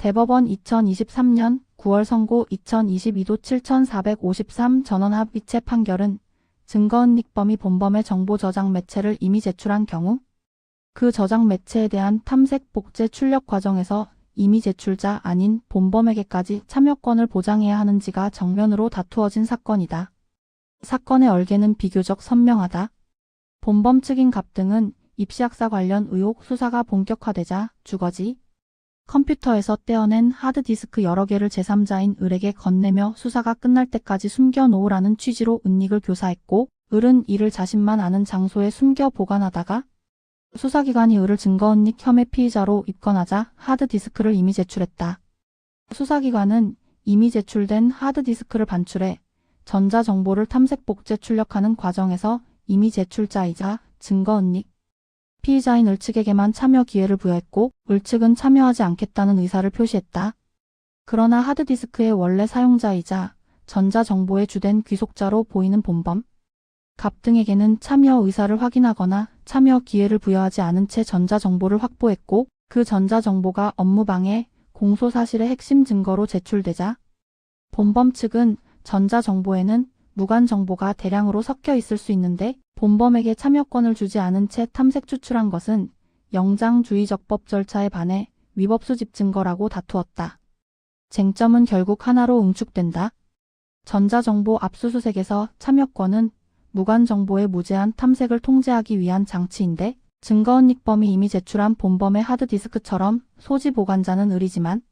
대법원 2023년 9월 선고 2022도 7453 전원합의체 판결은 증거은닉범이 본범의 정보 저장 매체를 이미 제출한 경우 그 저장 매체에 대한 탐색 복제 출력 과정에서 이미 제출자 아닌 본범에게까지 참여권을 보장해야 하는지가 정면으로 다투어진 사건이다. 사건의 얼개는 비교적 선명하다. 본범 측인 갑 등은 입시학사 관련 의혹 수사가 본격화되자 주거지 컴퓨터에서 떼어낸 하드디스크 여러 개를 제3자인 을에게 건네며 수사가 끝날 때까지 숨겨놓으라는 취지로 은닉을 교사했고 을은 이를 자신만 아는 장소에 숨겨 보관하다가 수사기관이 을을 증거은닉 혐의 피의자로 입건하자 하드디스크를 이미 제출했다. 수사기관은 이미 제출된 하드디스크를 반출해 전자정보를 탐색 복제 출력하는 과정에서 이미 제출자이자 증거은닉 피의자인 을 측에게만 참여 기회를 부여했고 을 측은 참여하지 않겠다는 의사를 표시했다. 그러나 하드디스크의 원래 사용자이자 전자정보의 주된 귀속자로 보이는 본범, 갑 등에게는 참여 의사를 확인하거나 참여 기회를 부여하지 않은 채 전자정보를 확보했고 그 전자정보가 업무방해, 공소사실의 핵심 증거로 제출되자 본범 측은 전자정보에는 무관정보가 대량으로 섞여 있을 수 있는데 본범에게 참여권을 주지 않은 채 탐색 추출한 것은 영장주의적법 절차에 반해 위법 수집 증거라고 다투었다. 쟁점은 결국 하나로 응축된다. 전자정보 압수수색에서 참여권은 무관정보의 무제한 탐색을 통제하기 위한 장치인데 증거은닉범이 이미 제출한 본범의 하드디스크처럼 소지 보관자는 을이지만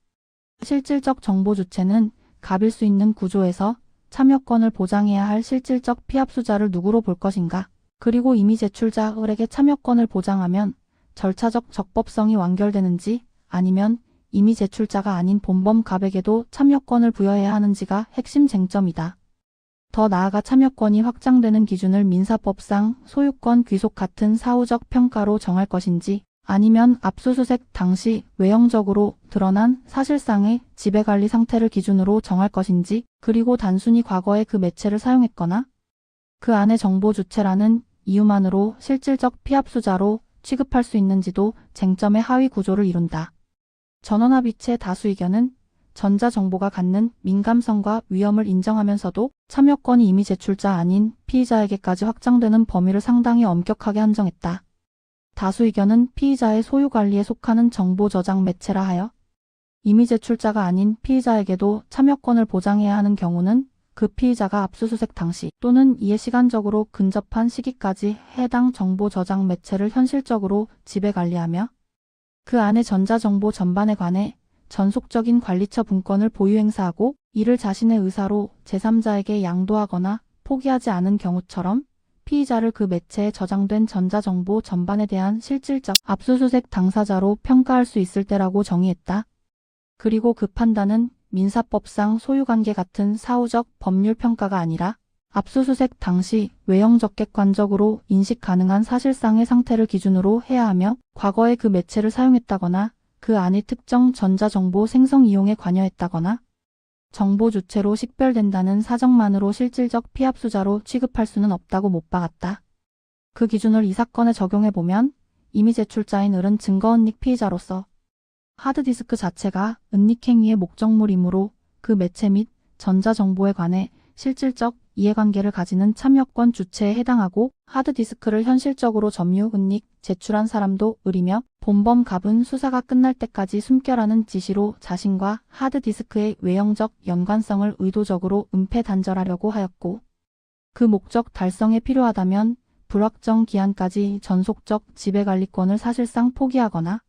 실질적 정보 주체는 갑일 수 있는 구조에서 참여권을 보장해야 할 실질적 피압수자를 누구로 볼 것인가? 그리고 이미 제출자 을에게 참여권을 보장하면 절차적 적법성이 완결되는지 아니면 이미 제출자가 아닌 본범 갑에게도 참여권을 부여해야 하는지가 핵심 쟁점이다. 더 나아가 참여권이 확장되는 기준을 민사법상 소유권 귀속 같은 사후적 평가로 정할 것인지 아니면 압수수색 당시 외형적으로 드러난 사실상의 지배관리 상태를 기준으로 정할 것인지 그리고 단순히 과거에 그 매체를 사용했거나 그 안의 정보 주체라는 이유만으로 실질적 피압수자로 취급할 수 있는지도 쟁점의 하위 구조를 이룬다. 전원합의체 다수 의견은 전자정보가 갖는 민감성과 위험을 인정하면서도 참여권이 이미 제출자 아닌 피의자에게까지 확장되는 범위를 상당히 엄격하게 한정했다. 다수 의견은 피의자의 소유관리에 속하는 정보 저장 매체라 하여 이미 제출자가 아닌 피의자에게도 참여권을 보장해야 하는 경우는 그 피의자가 압수수색 당시 또는 이에 시간적으로 근접한 시기까지 해당 정보 저장 매체를 현실적으로 지배관리하며 그 안의 전자정보 전반에 관해 전속적인 관리처 분권을 보유 행사하고 이를 자신의 의사로 제3자에게 양도하거나 포기하지 않은 경우처럼 피의자를 그 매체에 저장된 전자정보 전반에 대한 실질적 압수수색 당사자로 평가할 수 있을 때라고 정의했다. 그리고 그 판단은 민사법상 소유관계 같은 사후적 법률 평가가 아니라 압수수색 당시 외형적 객관적으로 인식 가능한 사실상의 상태를 기준으로 해야 하며 과거에 그 매체를 사용했다거나 그 안의 특정 전자정보 생성 이용에 관여했다거나 정보 주체로 식별된다는 사정만으로 실질적 피압수자로 취급할 수는 없다고 못 박았다. 그 기준을 이 사건에 적용해보면 이미 제출자인 을은 증거은닉 피의자로서 하드디스크 자체가 은닉행위의 목적물이므로 그 매체 및 전자정보에 관해 실질적 이해관계를 가지는 참여권 주체에 해당하고 하드디스크를 현실적으로 점유, 은닉, 제출한 사람도 을이며 본범 갑은 수사가 끝날 때까지 숨겨라는 지시로 자신과 하드디스크의 외형적 연관성을 의도적으로 은폐 단절하려고 하였고 그 목적 달성에 필요하다면 불확정 기한까지 전속적 지배관리권을 사실상 포기하거나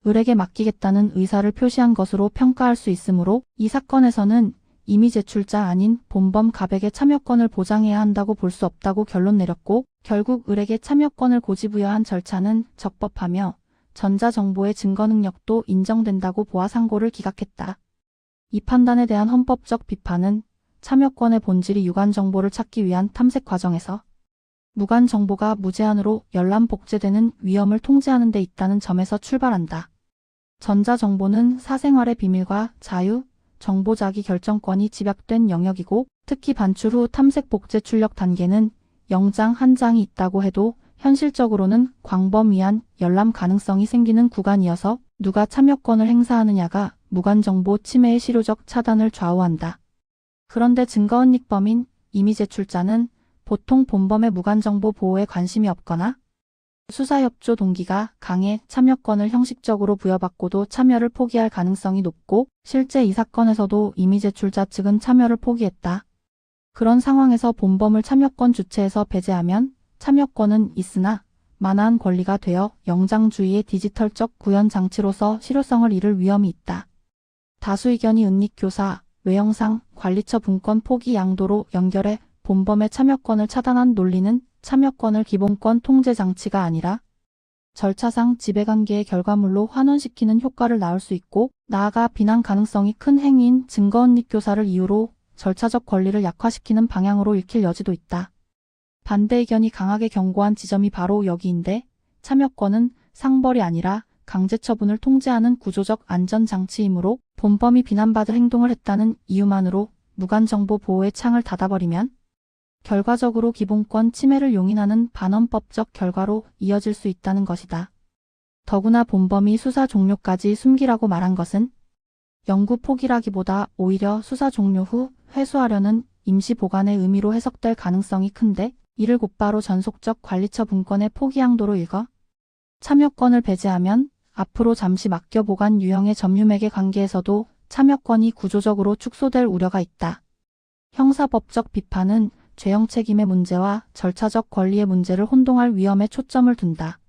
을에게 맡기겠다는 의사를 표시한 것으로 평가할 수 있으므로 이 사건에서는 이미 제출자 아닌 본범 갑에게 참여권을 보장해야 한다고 볼 수 없다고 결론 내렸고 결국 을에게 참여권을 고지부여한 절차는 적법하며 전자정보의 증거 능력도 인정된다고 보아 상고를 기각했다. 이 판단에 대한 헌법적 비판은 참여권의 본질이 유관정보를 찾기 위한 탐색 과정에서 무관정보가 무제한으로 열람 복제되는 위험을 통제하는 데 있다는 점에서 출발한다. 전자정보는 사생활의 비밀과 자유, 정보 자기 결정권이 집약된 영역이고 특히 반출 후 탐색 복제 출력 단계는 영장 한 장이 있다고 해도 현실적으로는 광범위한 열람 가능성이 생기는 구간이어서 누가 참여권을 행사하느냐가 무관정보 침해의 실효적 차단을 좌우한다. 그런데 증거은닉범인 이미 제출자는 보통 본범의 무관정보 보호에 관심이 없거나 수사협조 동기가 강해 참여권을 형식적으로 부여받고도 참여를 포기할 가능성이 높고 실제 이 사건에서도 이미 제출자 측은 참여를 포기했다. 그런 상황에서 본범을 참여권 주체에서 배제하면 참여권은 있으나 만한 권리가 되어 영장주의의 디지털적 구현 장치로서 실효성을 잃을 위험이 있다. 다수 의견이 은닉교사, 외형상, 관리처 분권 포기 양도로 연결해 본범의 참여권을 차단한 논리는 참여권을 기본권 통제 장치가 아니라 절차상 지배관계의 결과물로 환원시키는 효과를 낳을 수 있고 나아가 비난 가능성이 큰 행위인 증거은닉교사를 이유로 절차적 권리를 약화시키는 방향으로 읽힐 여지도 있다. 반대 의견이 강하게 경고한 지점이 바로 여기인데 참여권은 상벌이 아니라 강제처분을 통제하는 구조적 안전장치이므로 본범이 비난받을 행동을 했다는 이유만으로 무관정보 보호의 창을 닫아버리면 결과적으로 기본권 침해를 용인하는 반헌법적 결과로 이어질 수 있다는 것이다. 더구나 본범이 수사 종료까지 숨기라고 말한 것은 영구 포기라기보다 오히려 수사 종료 후 회수하려는 임시 보관의 의미로 해석될 가능성이 큰데 이를 곧바로 전속적 관리처 분권의 포기 양도로 읽어 참여권을 배제하면 앞으로 잠시 맡겨 보관 유형의 점유맥의 관계에서도 참여권이 구조적으로 축소될 우려가 있다. 형사법적 비판은 죄형 책임의 문제와 절차적 권리의 문제를 혼동할 위험에 초점을 둔다.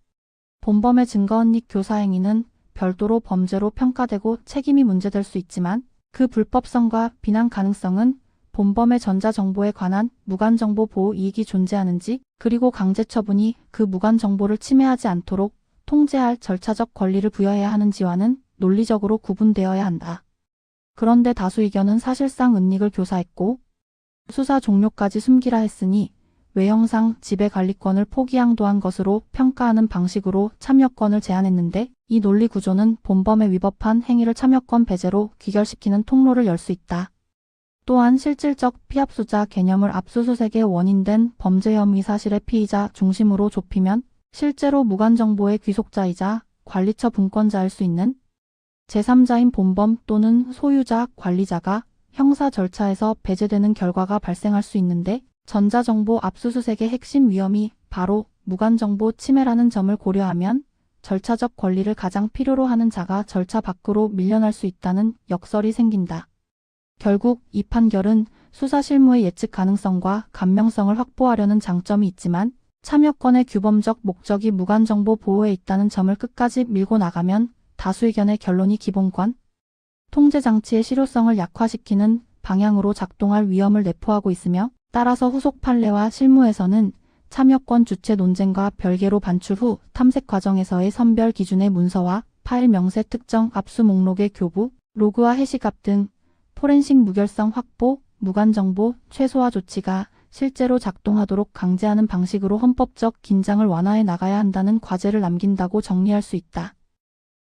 본범의 증거은닉 교사 행위는 별도로 범죄로 평가되고 책임이 문제될 수 있지만 그 불법성과 비난 가능성은 본범의 전자정보에 관한 무관정보 보호 이익이 존재하는지 그리고 강제처분이 그 무관정보를 침해하지 않도록 통제할 절차적 권리를 부여해야 하는지와는 논리적으로 구분되어야 한다. 그런데 다수 의견은 사실상 은닉을 교사했고 수사 종료까지 숨기라 했으니 외형상 지배관리권을 포기양도한 것으로 평가하는 방식으로 참여권을 제한했는데 이 논리 구조는 본범에 위법한 행위를 참여권 배제로 귀결시키는 통로를 열 수 있다. 또한 실질적 피압수자 개념을 압수수색의 원인된 범죄 혐의 사실의 피의자 중심으로 좁히면 실제로 무관정보의 귀속자이자 관리처 분권자일 수 있는 제3자인 본범 또는 소유자, 관리자가 형사 절차에서 배제되는 결과가 발생할 수 있는데 전자정보 압수수색의 핵심 위험이 바로 무관정보 침해라는 점을 고려하면 절차적 권리를 가장 필요로 하는 자가 절차 밖으로 밀려날 수 있다는 역설이 생긴다. 결국 이 판결은 수사 실무의 예측 가능성과 감명성을 확보하려는 장점이 있지만 참여권의 규범적 목적이 무관정보 보호에 있다는 점을 끝까지 밀고 나가면 다수 의견의 결론이 기본권 통제 장치의 실효성을 약화시키는 방향으로 작동할 위험을 내포하고 있으며 따라서 후속 판례와 실무에서는 참여권 주체 논쟁과 별개로 반출 후 탐색 과정에서의 선별 기준의 문서와 파일 명세 특정 압수 목록의 교부, 로그와 해시값 등 포렌식 무결성 확보, 무관정보 최소화 조치가 실제로 작동하도록 강제하는 방식으로 헌법적 긴장을 완화해 나가야 한다는 과제를 남긴다고 정리할 수 있다.